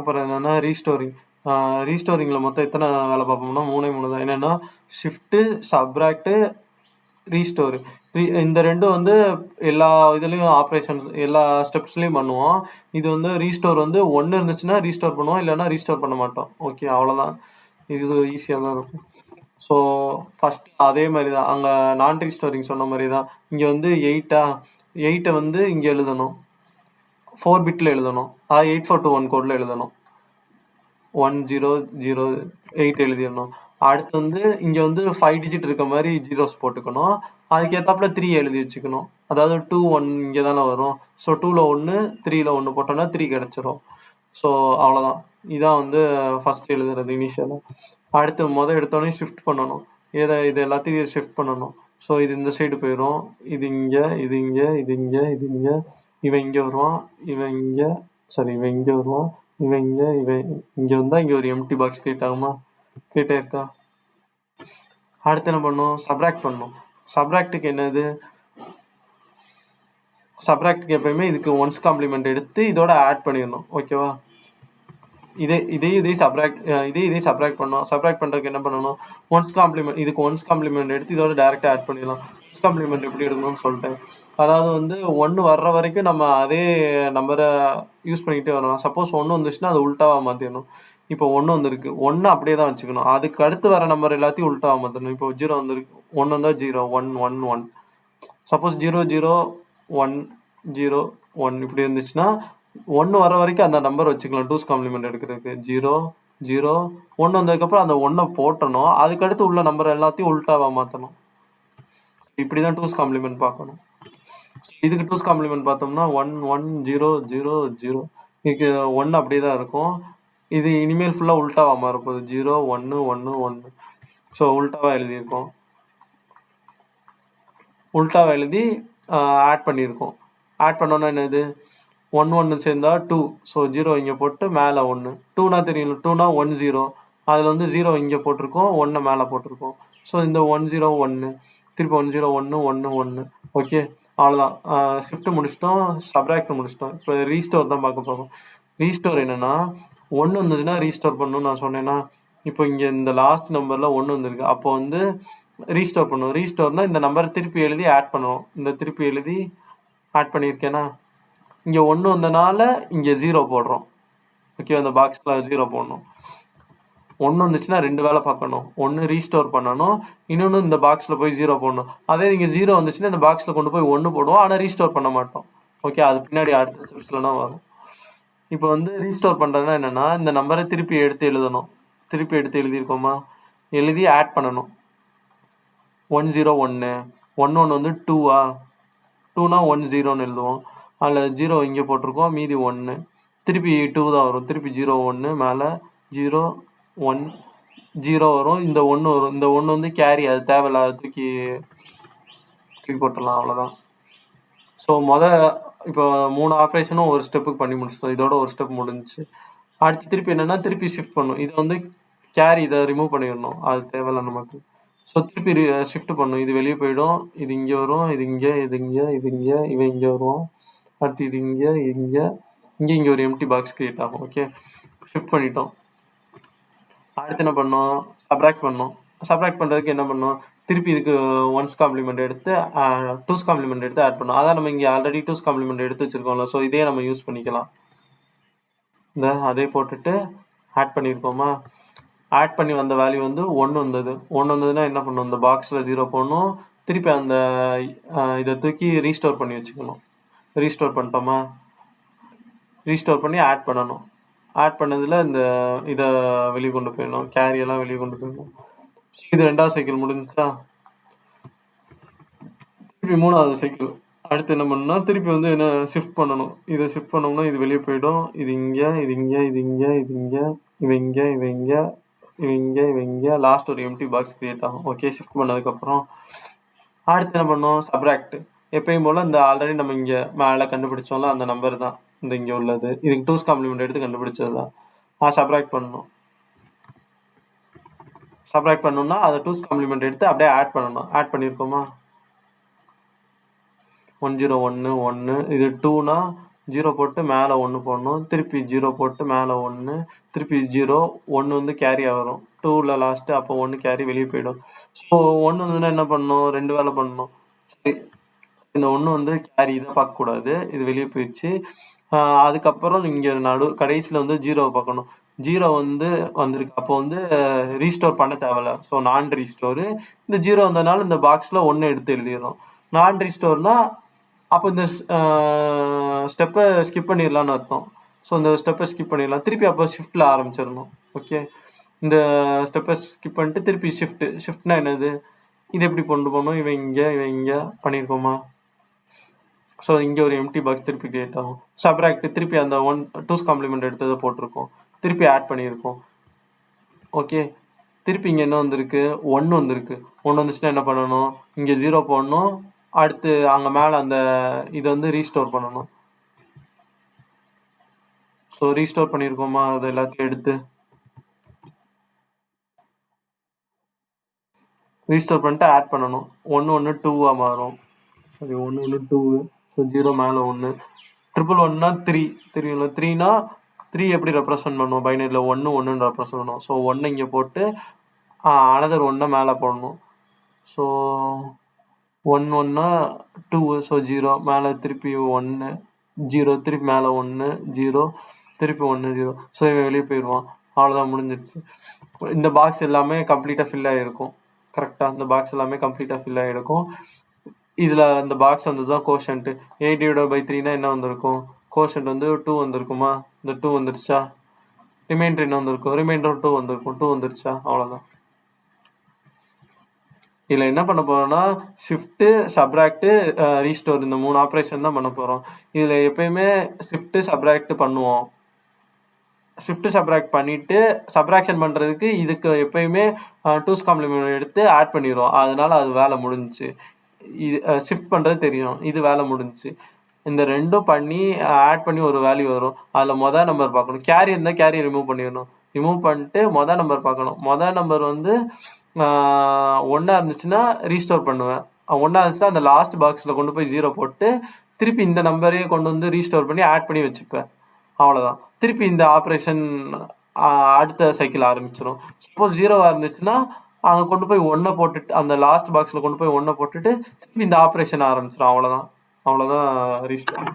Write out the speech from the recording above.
பார்க்க போகிறது என்னென்னா ரீஸ்டோரிங். ரீஸ்டோரிங்கில் மொத்தம் எத்தனை வேலை பார்ப்போம்னா 3 தான். என்னென்னா ஷிஃப்ட்டு, சப்ராக்ட்டு, ரீஸ்டோரு. இந்த ரெண்டும் வந்து எல்லா இதுலேயும் ஆப்ரேஷன்ஸ் எல்லா ஸ்டெப்ஸ்லேயும் பண்ணுவோம். இது வந்து ரீஸ்டோர் வந்து 1 இருந்துச்சுன்னா ரீஸ்டோர் பண்ணுவோம், இல்லைன்னா ரீஸ்டோர் பண்ண மாட்டோம். ஓகே, அவ்வளோதான். இது ஈஸியாக தான் இருக்கும். ஸோ ஃபஸ்ட் அதே மாதிரி தான் அங்கே நான் ரீஸ்டோரிங் சொன்ன மாதிரி தான். இங்கே வந்து 8 வந்து இங்கே எழுதணும், 4 பிட்டில் எழுதணும். அதாவது 8421 கோடில் எழுதணும். 1008 எழுதிடணும். அடுத்து வந்து இங்கே வந்து 5 டிஜிட் இருக்க மாதிரி ஜீரோஸ் போட்டுக்கணும். அதுக்கேற்றாப்புல 3 எழுதி வச்சுக்கணும். அதாவது 2 1 இங்கே தானே வரும். ஸோ 2ல் 1 3ல் 1 போட்டோன்னா 3 கிடச்சிரும். ஸோ அவ்வளோதான். இதான் வந்து ஃபஸ்ட் எழுதுறது இனிஷியலாக. அடுத்து எடுத்தோடனே ஷிஃப்ட் பண்ணணும். இது எல்லாத்தையும் ஷிஃப்ட் பண்ணணும். ஸோ இது இந்த சைடு போயிடும். இது இங்கே, இது இங்கே, இது இங்கே, இது இங்கே, இவன் இங்கே வருவான், இவன் இங்கே, இவன் இங்கே வருவான், இவன் இங்கே வந்தால் இங்கே ஒரு எம்டி பாக்ஸ் கிரியேட் ஆகுமா? கிரியேட் ஆயிருக்கா? அடுத்து என்ன பண்ணணும்? சப்ராக்ட் பண்ணணும். சப்ராக்டுக்கு என்னது? சப்ராக்டுக்கு எப்பயுமே இதுக்கு ஒன்ஸ் காம்ப்ளிமெண்ட் எடுத்து இதோட ஆட் பண்ணிடணும். ஓகேவா? இதே சப்ராக்ட் பண்ணணும். சப்ராக்ட் பண்ணுறதுக்கு என்ன பண்ணணும்? இதுக்கு ஒன்ஸ் காம்ப்ளிமெண்ட் எடுத்து இதோட டேரெக்டாக ஆட் பண்ணிடலாம். ஒன்ஸ் காம்ப்ளிமெண்ட் எப்படி எடுக்கணும்னு சொல்லிட்டேன். அதாவது வந்து 1 வர்ற வரைக்கும் நம்ம அதே நம்பரை யூஸ் பண்ணிக்கிட்டே வரணும். சப்போஸ் 1 வந்துச்சுன்னா அது உல்ட்டாவாக மாற்றிடணும். இப்போ 1 வந்துருக்கு, 1 அப்படியே தான் வச்சுக்கணும். அதுக்கு அடுத்து வர நம்பர் எல்லாத்தையும் உல்ட்டாவாக மாற்றணும். இப்போ 0 வந்துருக்கு, 1 வந்தால் 0 1 1 1. சப்போஸ் 0 0 1 0 1 இப்படி இருந்துச்சுன்னா 1 வர வரைக்கும் அந்த நம்பர் வச்சுக்கலாம். 2's காம்ப்ளிமெண்ட் எடுக்கிறதுக்கு 0 0 1 வந்ததுக்கப்புறம் அந்த 1 போட்டணும். அதுக்கடுத்து உள்ள நம்பர் எல்லாத்தையும் உல்ட்டாவாக மாற்றணும். இப்படி தான் 2's காம்ப்ளிமெண்ட் பார்க்கணும். இதுக்கு 2's காம்ப்ளிமெண்ட் பார்த்தோம்னா 1 1 0 0 0. இதுக்கு 1 அப்படியே தான் இருக்கும். இது இனிமேல் ஃபுல்லாக உல்ட்டாவாக மாறப்போகுது. 0 1 1 1. ஸோ உல்ட்டாவாக எழுதியிருக்கோம். உல்ட்டாவாக எழுதி ஆட் பண்ணியிருக்கோம். ஆட் பண்ணோன்னா என்னது? 1 1 சேர்ந்தா 2. ஸோ 0 இங்கே போட்டு மேலே 1. 2னா தெரியல, 2னா 1 0. அதில் வந்து 0 இங்கே போட்டிருக்கோம், 1 மேலே போட்டிருக்கோம். ஸோ இந்த 1 0 1 திருப்பி 1 0 1 1 1. ஓகே, அவ்வளோதான். ஷிஃப்ட் முடிச்சிட்டோம், சப்ராக்ட் முடிச்சிட்டோம். இப்போ ரீஸ்டோர் தான் பார்க்க போகிறோம். ரீஸ்டோர் என்னென்னா 1 வந்ததுன்னா ரீஸ்டோர் பண்ணணும்னு நான் சொன்னேன்னா, இப்போ இங்கே இந்த லாஸ்ட் நம்பரில் 1 வந்திருக்கு. அப்போ வந்து ரீஸ்டோர் பண்ணணும். ரீஸ்டோர்னால் இந்த நம்பரை திருப்பி எழுதி ஆட் பண்ணணும். இந்த திருப்பி எழுதி ஆட் பண்ணியிருக்கேன்னா, இங்கே 1 வந்தனால இங்கே 0 போடுறோம். ஓகே, அந்த பாக்ஸில் 0 போடணும். 1 வந்துச்சுன்னா 2 வேலை பார்க்கணும். 1 ரீஸ்டோர் பண்ணணும், இன்னொன்று இந்த பாக்ஸில் போய் 0 போடணும். அதே இங்கே 0 வந்துச்சுன்னா இந்த பாக்ஸில் கொண்டு போய் 1 போடுவோம், ஆனால் ரீஸ்டோர் பண்ண மாட்டோம். ஓகே, அது பின்னாடி அடுத்த ஸ்டெப்ஸ்லாம் வரும். இப்போ வந்து ரீஸ்டோர் பண்ணுறதுனா என்னென்னா, இந்த நம்பரை திருப்பி எடுத்து எழுதணும். திருப்பி எடுத்து எழுதியிருக்கோமா? எழுதி ஆட் பண்ணணும். 1 0 1 1 1 வந்து 2வா? 2னா 1 0ன்னு எழுதுவோம். அதில் 0 இங்கே போட்டிருக்கோம், மீதி 1. திருப்பி 2 தான் வரும். திருப்பி 0 1 மேலே 0 1 0 வரும். இந்த 1 வரும். இந்த 1 வந்து கேரி, அது தேவையில்ல, தூக்கி போட்டுடலாம். அவ்வளோதான். ஸோ இப்போ 3 ஆப்ரேஷனும் ஒரு ஸ்டெப்புக்கு பண்ணி முடிச்சிட்டோம். இதோட ஒரு ஸ்டெப் முடிஞ்சிச்சு. அடுத்து திருப்பி என்னென்னா திருப்பி ஷிஃப்ட் பண்ணணும். இதை வந்து கேரி இதை ரிமூவ் பண்ணிடணும், அது தேவையில்ல நமக்கு. ஸோ திருப்பி ஷிஃப்ட் பண்ணணும். இது வெளியே போயிடும், இது இங்கே வரும், இது இங்கே, இது இங்கே, இது இங்கே, இவன் இங்கே வருவான். அடுத்து இது இங்கே, இங்கே ஒரு எம்டி பாக்ஸ் கிரியேட் ஆகும். ஓகே, ஷிஃப்ட் பண்ணிட்டோம். அடுத்து என்ன பண்ணோம்? சப்ராக்ட் பண்ணோம். சப்ராக்ட் பண்ணுறதுக்கு என்ன பண்ணோம்? திருப்பி இதுக்கு ஒன்ஸ் காம்ப்ளிமெண்ட் எடுத்து 2's காம்ப்ளிமெண்ட் எடுத்து ஆட் பண்ணோம். அதான் நம்ம இங்கே ஆல்ரெடி 2's காம்ப்ளிமெண்ட் எடுத்து வச்சுருக்கோம்ல. ஸோ இதே நம்ம யூஸ் பண்ணிக்கலாம். அதே போட்டுட்டு ஆட் பண்ணியிருக்கோமா? ஆட் பண்ணி வந்த வேல்யூ வந்து 1 வந்தது. 1 வந்ததுன்னா என்ன பண்ணணும்? இந்த பாக்ஸில் 0 போடணும். திருப்பி அந்த இதை தூக்கி ரீஸ்டோர் பண்ணி வச்சுக்கணும். ரீஸ்டோர் பண்ணிட்டோமா? ரீஸ்டோர் பண்ணி ஆட் பண்ணணும். ஆட் பண்ணதில் இதை வெளியே கொண்டு போயிடணும், கேரியெல்லாம் வெளியே கொண்டு போயிடணும். இது 2வது சைக்கிள் முடிஞ்சுச்சா? திருப்பி 3வது சைக்கிள். அடுத்து என்ன பண்ணணும்னா திருப்பி வந்து என்ன ஷிஃப்ட் பண்ணணும். இதை ஷிஃப்ட் பண்ணோம்னா இது வெளியே போயிடும். இது இங்கே, இது இங்கே, இது இங்கே, இது இங்கே, இவன் இங்கே, இவன் இங்கே, இவன் இங்கே, இவன் இங்கே, லாஸ்ட் ஒரு எம்டி பாக்ஸ் கிரியேட் ஆகும். ஓகே, ஷிஃப்ட் பண்ணதுக்கப்புறம் அடுத்து என்ன பண்ணணும்? சப்ராக்ட். எப்பயும் போல் இந்த ஆல்ரெடி நம்ம இங்கே மேலே கண்டுபிடிச்சோம்ல அந்த நம்பர் தான் இந்த இங்கே உள்ளது. இதுக்கு 2's காம்ப்ளிமெண்ட் எடுத்து கண்டுபிடிச்சது தான். சப்ராக்ட் பண்ணணும். சப்ராக்ட் பண்ணணும்னா அதை 2's காம்ப்ளிமெண்ட் எடுத்து அப்படியே ஆட் பண்ணணும். ஆட் பண்ணியிருக்கோமா? 1 0 1 1. இது 2னா 0 போட்டு மேலே 1 போடணும், திருப்பி 0 போட்டு மேலே 1, திருப்பி 0, 1 வந்து கேரியா வரும். 2ல லாஸ்ட்டு, அப்போ 1 கேரி வெளியே போயிடும். ஸோ 1 வந்துன்னா என்ன பண்ணணும்? 2 வேலை பண்ணணும். சரி, இந்த 1 வந்து கேரி இதை பார்க்கக்கூடாது, இது வெளியே போயிடுச்சு. அதுக்கப்புறம் இங்கே கடைசியில் வந்து 0 பார்க்கணும். 0 வந்து வந்திருக்கு, அப்போ வந்து ரீஸ்டோர் பண்ண தேவையில்ல. ஸோ நான் ரீஸ்டோரு. இந்த 0 வந்ததுனால இந்த பாக்ஸில் 1 எடுத்து எழுதிடுறோம். நான் ரீஸ்டோர்னா அப்போ இந்த ஸ்டெப்பை ஸ்கிப் பண்ணிடலான்னு அர்த்தம். ஸோ இந்த ஸ்டெப்பை ஸ்கிப் பண்ணிடலாம். திருப்பி அப்போ ஷிஃப்ட்டில் ஆரம்பிச்சிடணும். ஓகே, இந்த ஸ்டெப்பை ஸ்கிப் பண்ணிட்டு திருப்பி ஷிஃப்ட்னா என்னது? இது எப்படி கொண்டு போகணும்? இவன் இங்கே பண்ணியிருக்கோமா? ஸோ இங்கே ஒரு எம்டி பாக்ஸ் திருப்பி கிரியேட் ஆகும். சப்ராக்ட் திருப்பி அந்த 2's காம்ப்ளிமெண்ட் எடுத்ததை போட்டிருக்கோம், திருப்பி ஆட் பண்ணியிருக்கோம். ஓகே, திருப்பி இங்கே என்ன வந்திருக்கு? 1 வந்திருக்கு. 1 வந்துச்சுன்னா என்ன பண்ணணும்? இங்கே 0 போடணும், அடுத்து அங்கே மேலே அந்த இதை வந்து ரீஸ்டோர் பண்ணணும். ஸோ ரீஸ்டோர் பண்ணியிருக்கோமா? அது எல்லாத்தையும் எடுத்து ரீஸ்டோர் பண்ணிட்டு ஆட் பண்ணணும். 1 1 2 மாறும். சரி, 1 1 2. ஸோ 0 மேலே 1. 111னா 3 தெரியும்ல? 3னா 3 எப்படி ரெப்ரசன்ட் பண்ணுவோம்? பைனரியில் 1 1 ரெப்ரசன்ட் பண்ணுவோம். ஸோ 1 இங்கே போட்டு அனதர் 1 மேலே போடணும். ஸோ 1 1னா 2. ஸோ 0 மேலே திருப்பி 1 0, திருப்பி மேலே 1 0, திருப்பி 1 0. ஸோ இவன் வெளியே போயிடுவான். அவ்வளோதான், முடிஞ்சிடுச்சு. இந்த பாக்ஸ் எல்லாமே கம்ப்ளீட்டாக ஃபில் ஆகிருக்கும். கரெக்டாக இந்த பாக்ஸ் எல்லாமே கம்ப்ளீட்டாக ஃபில் ஆகிருக்கும். இதில் அந்த பாக்ஸ் வந்து தான் கோஷன்ட்டு. 8/3னா என்ன வந்திருக்கும்? கோஷன்ட் வந்து 2 வந்திருக்குமா? இந்த 2 வந்துருச்சா? ரிமைண்டர் என்ன வந்திருக்கும்? ரிமைண்டர் 2 வந்திருக்கும். 2 வந்துருச்சா? அவ்வளோதான். இதில் என்ன பண்ண போகிறோம்னா ஷிஃப்ட்டு, சப்ராக்டு, ரீஸ்டோர் இந்த 3 ஆப்ரேஷன் தான் பண்ண போகிறோம். இதில் எப்பயுமே ஷிஃப்ட்டு சப்ராக்ட் பண்ணுவோம். ஷிஃப்ட் சப்ராக்ட் பண்ணிவிட்டு சப்ராக்ஷன் பண்ணுறதுக்கு இதுக்கு எப்பயுமே 2's காம்ப்ளிமெண்ட் எடுத்து ஆட் பண்ணிடுவோம். அதனால் அது வேலை முடிஞ்சிச்சு. இது ஷிஃப்ட் பண்ணுறது தெரியும், இது வேலை முடிஞ்சிச்சு. இந்த ரெண்டும் பண்ணி ஆட் பண்ணி ஒரு வேல்யூ வரும். அதில் மொதல் நம்பர் பார்க்கணும். கேரி இருந்தால் கேரியை ரிமூவ் பண்ணிடணும். ரிமூவ் பண்ணிட்டு மொதல் நம்பர் பார்க்கணும். மொதல் நம்பர் வந்து 1 இருந்துச்சுன்னா ரீஸ்டோர் பண்ணுவேன். 1 இருந்துச்சுன்னா அந்த லாஸ்ட் பாக்ஸில் கொண்டு போய் 0 போட்டு திருப்பி இந்த நம்பரையே கொண்டு வந்து ரீஸ்டோர் பண்ணி ஆட் பண்ணி வச்சுப்பேன். அவ்வளோதான். திருப்பி இந்த ஆப்ரேஷன் அடுத்த சைக்கிள் ஆரம்பிச்சிடும். சப்போஸ் 0 இருந்துச்சுன்னா அங்கே கொண்டு போய் 1 போட்டுட்டு அந்த லாஸ்ட் பாக்ஸில் கொண்டு போய் 1 போட்டுட்டு திருப்பி இந்த ஆப்ரேஷன் ஆரம்பிச்சிடும். அவ்வளோதான் ரீஸ்டோர்.